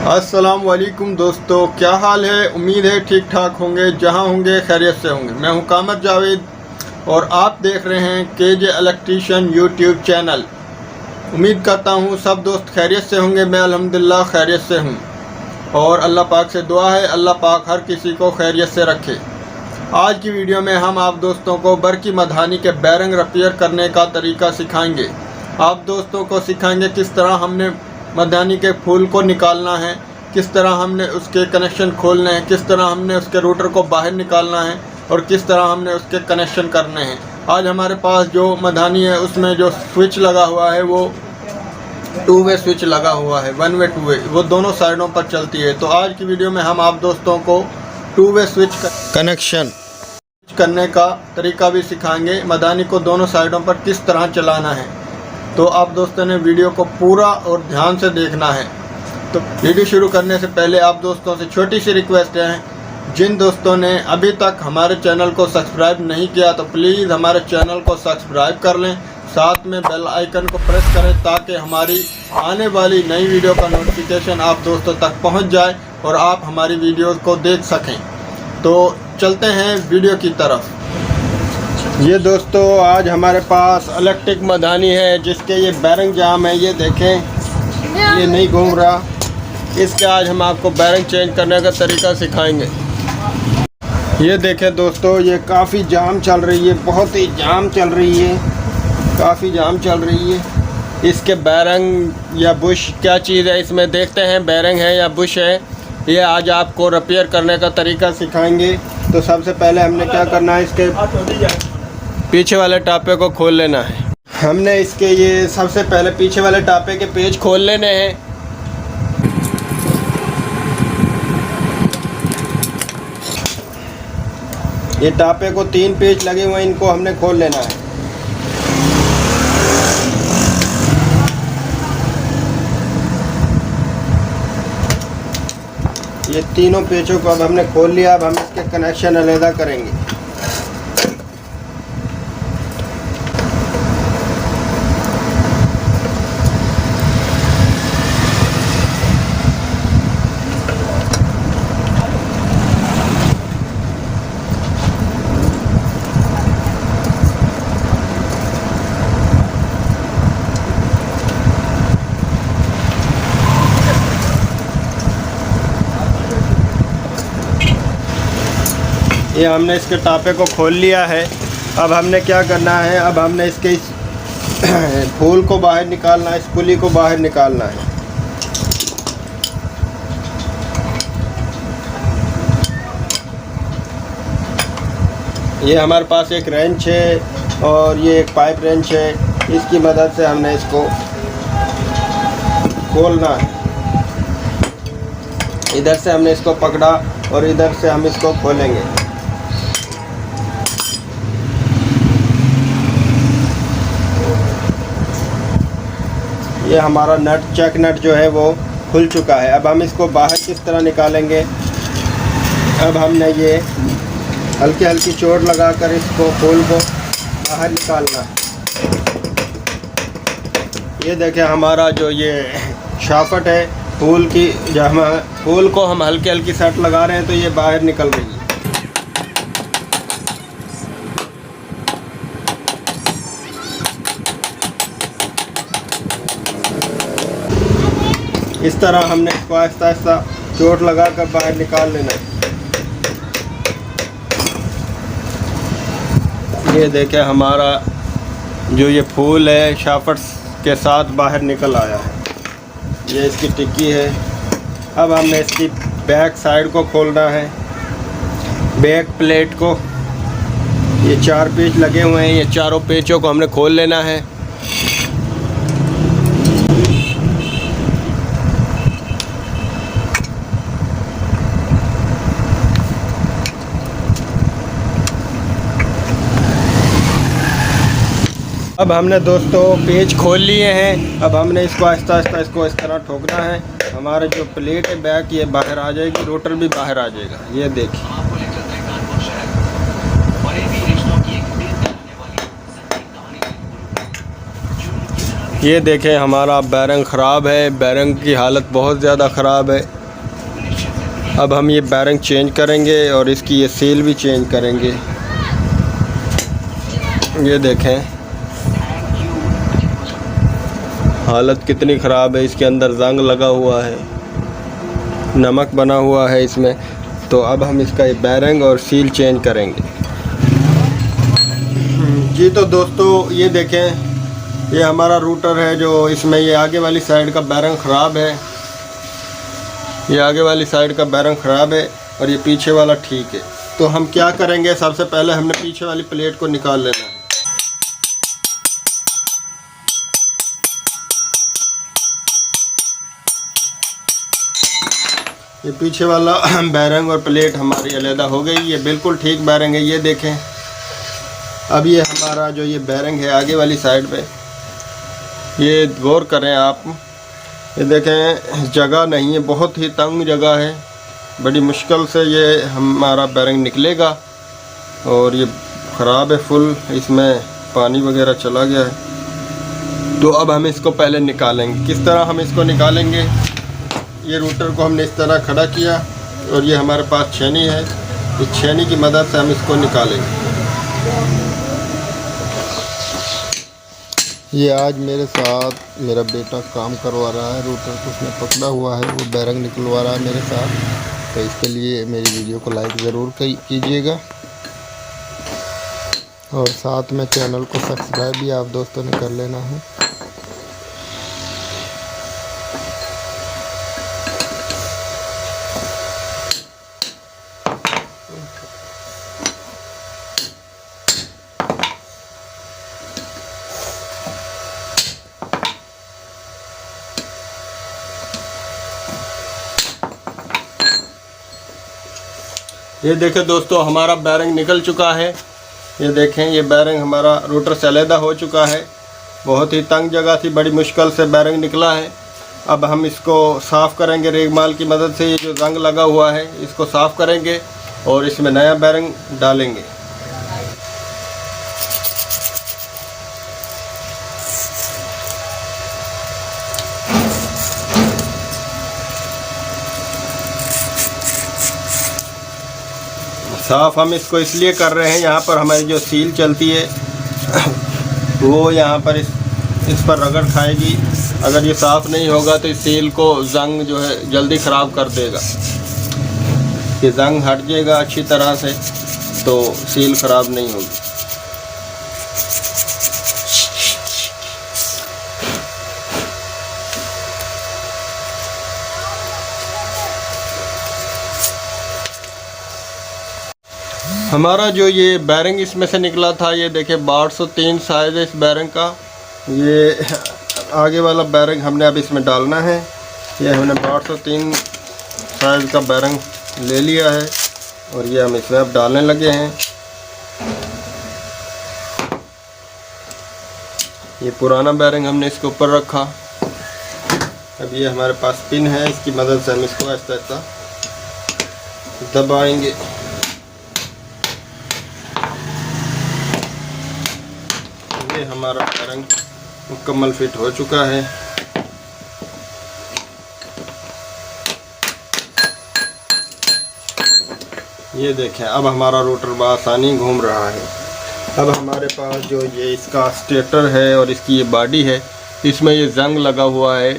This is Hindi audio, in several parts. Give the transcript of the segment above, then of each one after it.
अस्सलाम वालेकुम दोस्तों, क्या हाल है। उम्मीद है ठीक ठाक होंगे, जहां होंगे खैरियत से होंगे। मैं हूं कामर जावेद और आप देख रहे हैं केजे इलेक्ट्रीशियन यूट्यूब चैनल। उम्मीद करता हूं सब दोस्त खैरियत से होंगे। मैं अल्हम्दुलिल्लाह खैरियत से हूं और अल्लाह पाक से दुआ है अल्लाह पाक हर किसी को खैरियत से रखे। आज की वीडियो में हम आप दोस्तों को बरकी मधानी के बैरंग रिपेयर करने का तरीका सिखाएंगे। आप दोस्तों को सिखाएंगे किस तरह हमने मधानी के फूल को निकालना है, किस तरह हमने उसके कनेक्शन खोलने हैं, किस तरह हमने उसके रूटर को बाहर निकालना है और किस तरह हमने उसके कनेक्शन करने हैं। आज हमारे पास जो मधानी है उसमें जो स्विच लगा हुआ है वो 2 वे स्विच लगा हुआ है, 1 वे 2 वे, वो दोनों साइडों पर चलती है। तो आज की वीडियो में हम आप दोस्तों को 2 वे स्विच कनेक्शन करने का तरीका भी सिखाएंगे। मधानी को दोनों साइडों पर किस तरह चलाना है, तो आप दोस्तों ने वीडियो को पूरा और ध्यान से देखना है। तो वीडियो शुरू करने से पहले आप दोस्तों से छोटी सी रिक्वेस्ट है, जिन दोस्तों ने अभी तक हमारे चैनल को सब्सक्राइब नहीं किया तो प्लीज़ हमारे चैनल को सब्सक्राइब कर लें, साथ में बेल आइकन को प्रेस करें ताकि हमारी आने वाली नई वीडियो का नोटिफिकेशन आप दोस्तों तक पहुंच जाए और आप हमारी वीडियो को देख सकें। तो चलते हैं वीडियो की तरफ। ये दोस्तों आज हमारे पास इलेक्ट्रिक मधानी है जिसके ये बैरंग जाम है। ये देखें, ये नहीं घूम रहा। इसके आज हम आपको बैरंग चेंज करने का तरीका सिखाएंगे। ये देखें दोस्तों, ये काफ़ी जाम चल रही है, बहुत ही जाम चल रही है, काफ़ी जाम चल रही है। इसके बैरंग या बुश क्या चीज़ है इसमें देखते हैं, बैरंग है या बुश है। ये आज आपको रिपेयर करने का तरीका सिखाएंगे। तो सबसे पहले हमने क्या करना है, इसके पीछे वाले टापे को खोल लेना है। हमने इसके ये सबसे पहले पीछे वाले टापे के पेच खोल लेने हैं। ये टापे को 3 पेच लगे हुए हैं, इनको हमने खोल लेना है। ये तीनों पेचों को अब हमने खोल लिया। अब हम इसके कनेक्शन अलग करेंगे। ये हमने इसके टापे को खोल लिया है। अब हमने क्या करना है, अब हमने इसके इस फूल को बाहर निकालना है, इस पुली को बाहर निकालना है। ये हमारे पास एक रेंच है और ये एक पाइप रेंच है, इसकी मदद से हमने इसको खोलना है। इधर से हमने इसको पकड़ा और इधर से हम इसको खोलेंगे। ये हमारा नट, चेक नट जो है वो खुल चुका है। अब हम इसको बाहर किस तरह निकालेंगे। अब हमने ये हल्की हल्की चोट लगाकर इसको फूल को बाहर निकालना है। ये देखें हमारा जो ये शाफट है फूल की, जब हम फूल को हम हल्की हल्की सट लगा रहे हैं तो ये बाहर निकल रही है। इस तरह हमने इसको आहिस्ता आहिस्ता चोट लगाकर बाहर निकाल लेना है। ये देखें हमारा जो ये फूल है शाफट के साथ बाहर निकल आया है। ये इसकी टिक्की है। अब हमने इसकी बैक साइड को खोलना है, बैक प्लेट को। ये 4 पेच लगे हुए हैं, ये चारों पेचों को हमने खोल लेना है। अब हमने दोस्तों पेच खोल लिए हैं। अब हमने इसको आहिस्ता आहिस्ता इसको इस तरह ठोकना है। हमारे जो प्लेट है बैक ये बाहर आ जाएगी, रोटर भी बाहर आ जाएगा। ये देखिए, ये देखें हमारा बैरंग ख़राब है, बैरंग की हालत बहुत ज़्यादा ख़राब है। अब हम ये बैरिंग चेंज करेंगे और इसकी ये सील भी चेंज करेंगे। ये देखें हालत कितनी ख़राब है, इसके अंदर जंग लगा हुआ है, नमक बना हुआ है इसमें। तो अब हम इसका ये बैरिंग और सील चेंज करेंगे। जी तो दोस्तों ये देखें, ये हमारा रूटर है जो इसमें ये आगे वाली साइड का बैरिंग ख़राब है, ये आगे वाली साइड का बैरिंग ख़राब है और ये पीछे वाला ठीक है। तो हम क्या करेंगे, सबसे पहले हमने पीछे वाली प्लेट को निकाल लेना है। ये पीछे वाला बैरिंग और प्लेट हमारी अलहदा हो गई, ये बिल्कुल ठीक बैरिंग है। ये देखें, अब ये हमारा जो ये बैरिंग है आगे वाली साइड पे, ये गौर करें आप, ये देखें जगह नहीं है, बहुत ही तंग जगह है, बड़ी मुश्किल से ये हमारा बैरिंग निकलेगा और ये ख़राब है फुल, इसमें पानी वगैरह चला गया है। तो अब हम इसको पहले निकालेंगे। किस तरह हम इसको निकालेंगे, ये रूटर को हमने इस तरह खड़ा किया और ये हमारे पास छेनी है, इस छेनी की मदद से हम इसको निकालेंगे। ये आज मेरे साथ मेरा बेटा काम करवा रहा है, रूटर को उसने पकड़ा हुआ है, वो बैरिंग निकलवा रहा है मेरे साथ। तो इसके लिए मेरी वीडियो को लाइक ज़रूर कीजिएगा और साथ में चैनल को सब्सक्राइब भी आप दोस्तों ने कर लेना है। ये देखें दोस्तों, हमारा बैरिंग निकल चुका है। ये देखें, ये बैरिंग हमारा रूटर से अलहदा हो चुका है। बहुत ही तंग जगह थी, बड़ी मुश्किल से बैरिंग निकला है। अब हम इसको साफ़ करेंगे रेगमाल की मदद से। ये जो जंग लगा हुआ है इसको साफ़ करेंगे और इसमें नया बैरिंग डालेंगे। साफ़ हम इसको इसलिए कर रहे हैं, यहाँ पर हमारी जो सील चलती है वो यहाँ पर इस पर रगड़ खाएगी। अगर ये साफ़ नहीं होगा तो इस सील को जंग जो है जल्दी ख़राब कर देगा। ये जंग हट जाएगा अच्छी तरह से तो सील ख़राब नहीं होगी। हमारा जो ये बैरिंग इसमें से निकला था, ये देखिए 1203 साइज़ है इस बैरिंग का। ये आगे वाला बैरिंग हमने अब इसमें डालना है। ये हमने 1203 साइज़ का बैरिंग ले लिया है और ये हम इसमें अब डालने लगे हैं। ये पुराना बैरिंग हमने इसके ऊपर रखा। अब ये हमारे पास पिन है, इसकी मदद से हम इसको ऐसा ऐसा दबाएंगे। ये हमारा बैरिंग मुकम्मल फिट हो चुका है। ये देखें, अब हमारा रोटर बआसानी घूम रहा है। अब हमारे पास जो ये इसका स्टेटर है और इसकी ये बॉडी है, इसमें ये जंग लगा हुआ है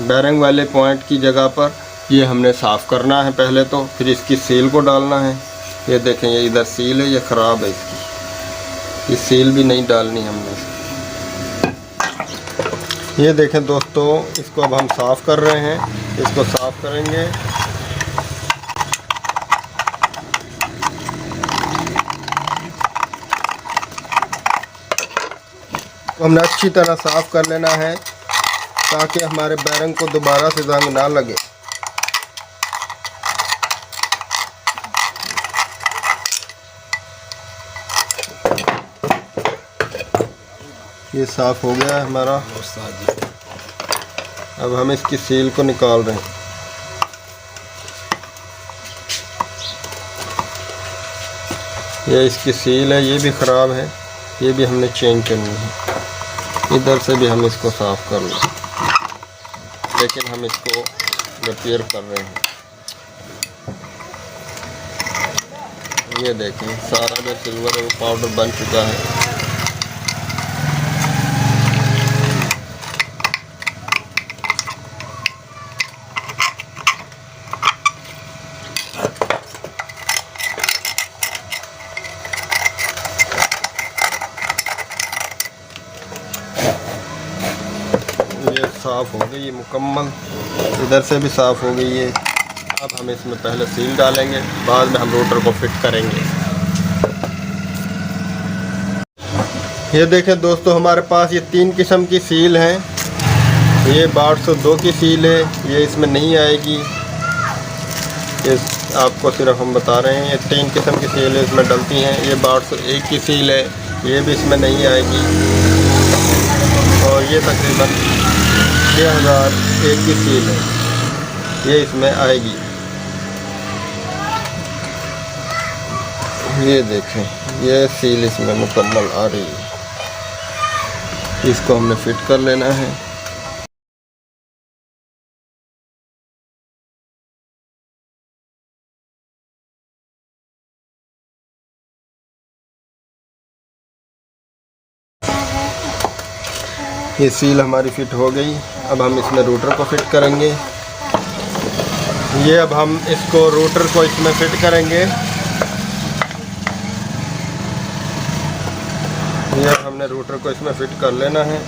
बैरिंग वाले पॉइंट की जगह पर। ये हमने साफ़ करना है पहले तो, फिर इसकी सील को डालना है। ये देखें, ये इधर सील है, ये ख़राब है, इसकी ये सील भी नहीं डालनी हमने। ये देखें दोस्तों, इसको अब हम साफ़ कर रहे हैं। इसको साफ़ करेंगे। हमने अच्छी तरह साफ़ कर लेना है ताकि हमारे बैरिंग को दोबारा से जंग ना लगे। ये साफ़ हो गया है हमारा। अब हम इसकी सील को निकाल रहे हैं। ये इसकी सील है, ये भी ख़राब है, ये भी हमने चेंज करनी है। इधर से भी हम इसको साफ़ कर लें, लेकिन हम इसको रिपेयर कर रहे हैं। ये देखें सारा जो सिल्वर है वो पाउडर बन चुका है। ये साफ़ हो गई है मुकम्मल, इधर से भी साफ़ हो गई है। अब हम इसमें पहले सील डालेंगे, बाद में हम रोटर को फिट करेंगे। ये देखें दोस्तों, हमारे पास ये 3 किस्म की सील हैं। ये 1202 की सील है, ये इसमें नहीं आएगी। ये आपको सिर्फ हम बता रहे हैं, ये 3 किस्म की सील है इसमें डलती हैं। ये 1201 की सील है, ये भी इसमें नहीं आएगी। और ये तकरीबन 6001 की सील है, ये इसमें आएगी। ये देखें, ये सील इसमें मुकम्मल आ रही है। इसको हमने फिट कर लेना है। ये सील हमारी फिट हो गई। अब हम इसमें रोटर को फिट करेंगे। ये अब हम इसको रोटर को इसमें फिट करेंगे। ये हमने रोटर को इसमें फिट कर लेना है।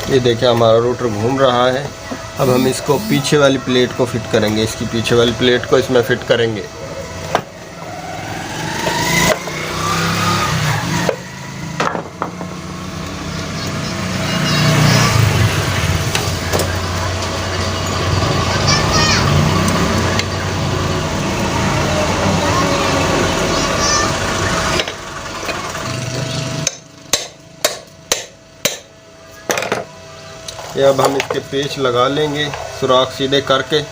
ये देखिए हमारा रोटर घूम रहा है। अब हम इसको पीछे वाली प्लेट को फिट करेंगे। इसकी पीछे वाली प्लेट को इसमें फिट करेंगे। ये अब हम इसके पेच लगा लेंगे सुराख सीधे करके।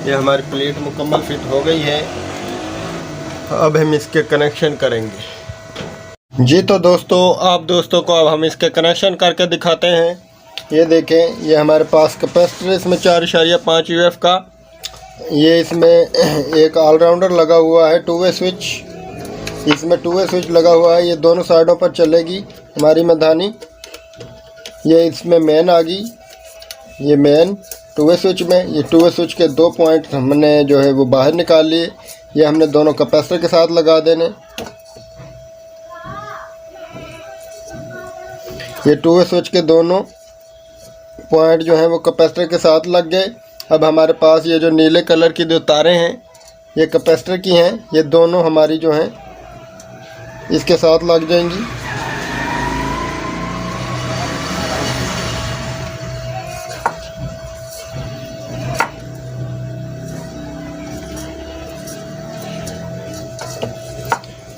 ये हमारी प्लेट मुकम्मल फिट हो गई है। अब हम इसके कनेक्शन करेंगे। जी तो दोस्तों, आप दोस्तों को अब हम इसके कनेक्शन करके दिखाते हैं। ये देखें, ये हमारे पास कैपेसिटर इसमें 4.5 UF का। ये इसमें एक ऑलराउंडर लगा हुआ है, 2 वे स्विच। इसमें 2 वे स्विच लगा हुआ है, ये दोनों साइडों पर चलेगी हमारी मधानी। ये इसमें मेन आ गई, ये मेन 2 वे स्विच में। ये 2 वे स्विच के 2 पॉइंट हमने जो है वो बाहर निकाल लिए। ये हमने दोनों कैपेसिटर के साथ लगा देने। ये 2 वे स्विच के दोनों पॉइंट जो हैं वो कैपेसिटर के साथ लग गए। अब हमारे पास ये जो नीले कलर की जो तारें हैं ये कैपेसिटर की हैं। ये दोनों हमारी जो हैं इसके साथ लग जाएंगी।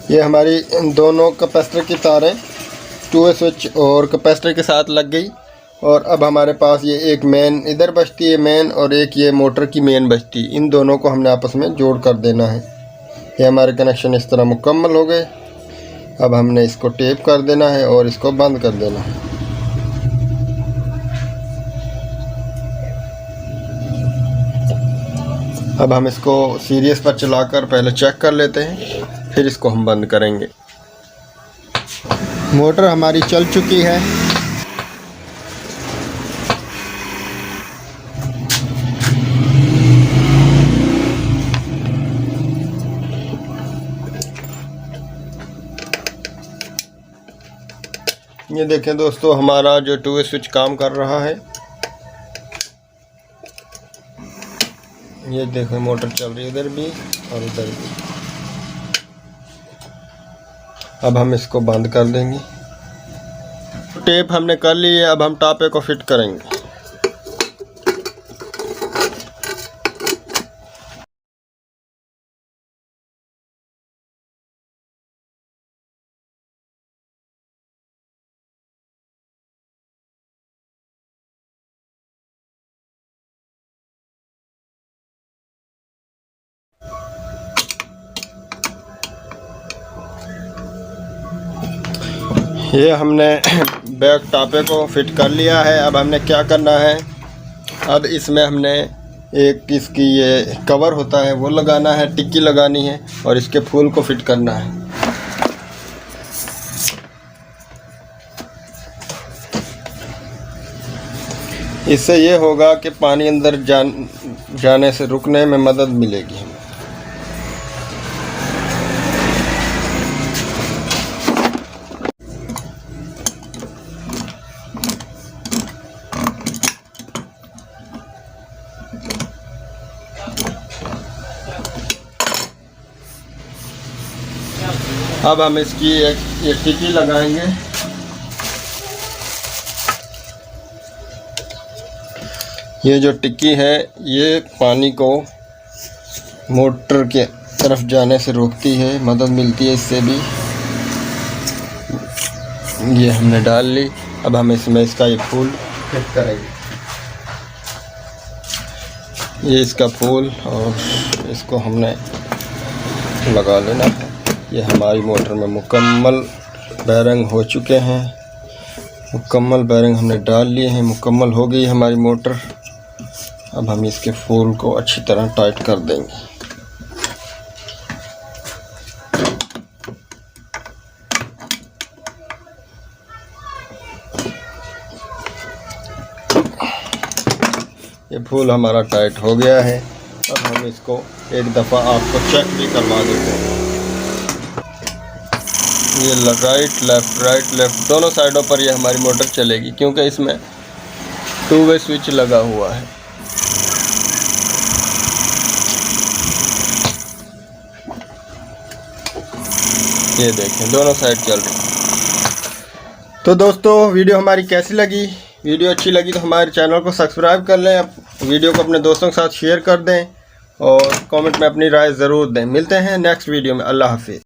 ये हमारी दोनों कैपेसिटर की तारें 2 वे स्विच और कैपेसिटर के साथ लग गई। और अब हमारे पास ये एक मेन इधर बचती है मेन, और एक ये मोटर की मेन बचती। इन दोनों को हमने आपस में जोड़ कर देना है। ये हमारे कनेक्शन इस तरह मुकम्मल हो गए। अब हमने इसको टेप कर देना है और इसको बंद कर देना है। अब हम इसको सीरीज पर चलाकर पहले चेक कर लेते हैं, फिर इसको हम बंद करेंगे। मोटर हमारी चल चुकी है। ये देखें दोस्तों, हमारा जो 2 वे स्विच काम कर रहा है। ये देखो मोटर चल रही है उधर भी और उधर भी। अब हम इसको बंद कर देंगे। टेप हमने कर ली है, अब हम टापे को फिट करेंगे। ये हमने बैक टापे को फिट कर लिया है। अब हमने क्या करना है, अब इसमें हमने एक इसकी ये कवर होता है वो लगाना है, टिक्की लगानी है और इसके फूल को फिट करना है। इससे ये होगा कि पानी अंदर जाने से रुकने में मदद मिलेगी हमें। अब हम इसकी ये टिक्की लगाएंगे। ये जो टिक्की है ये पानी को मोटर के तरफ जाने से रोकती है, मदद मिलती है इससे भी। ये हमने डाल ली। अब हम इसमें इसका ये फूल फिट करेंगे। ये इसका फूल और इसको हमने लगा लेना है। ये हमारी मोटर में मुकम्मल बेरिंग हो चुके हैं। मुकम्मल बेरिंग हमने डाल लिए हैं, मुकम्मल हो गई हमारी मोटर। अब हम इसके फूल को अच्छी तरह टाइट कर देंगे। ये फूल हमारा टाइट हो गया है। अब हम इसको एक दफ़ा आपको चेक भी करवा देते हैं। ये राइट लेफ़्ट दोनों साइडों पर ये हमारी मोटर चलेगी, क्योंकि इसमें 2 वे स्विच लगा हुआ है। ये देखें दोनों साइड चल रही है। तो दोस्तों वीडियो हमारी कैसी लगी? वीडियो अच्छी लगी तो हमारे चैनल को सब्सक्राइब कर लें, वीडियो को अपने दोस्तों के साथ शेयर कर दें और कमेंट में अपनी राय ज़रूर दें। मिलते हैं नेक्स्ट वीडियो में। अल्लाह हाफिज़।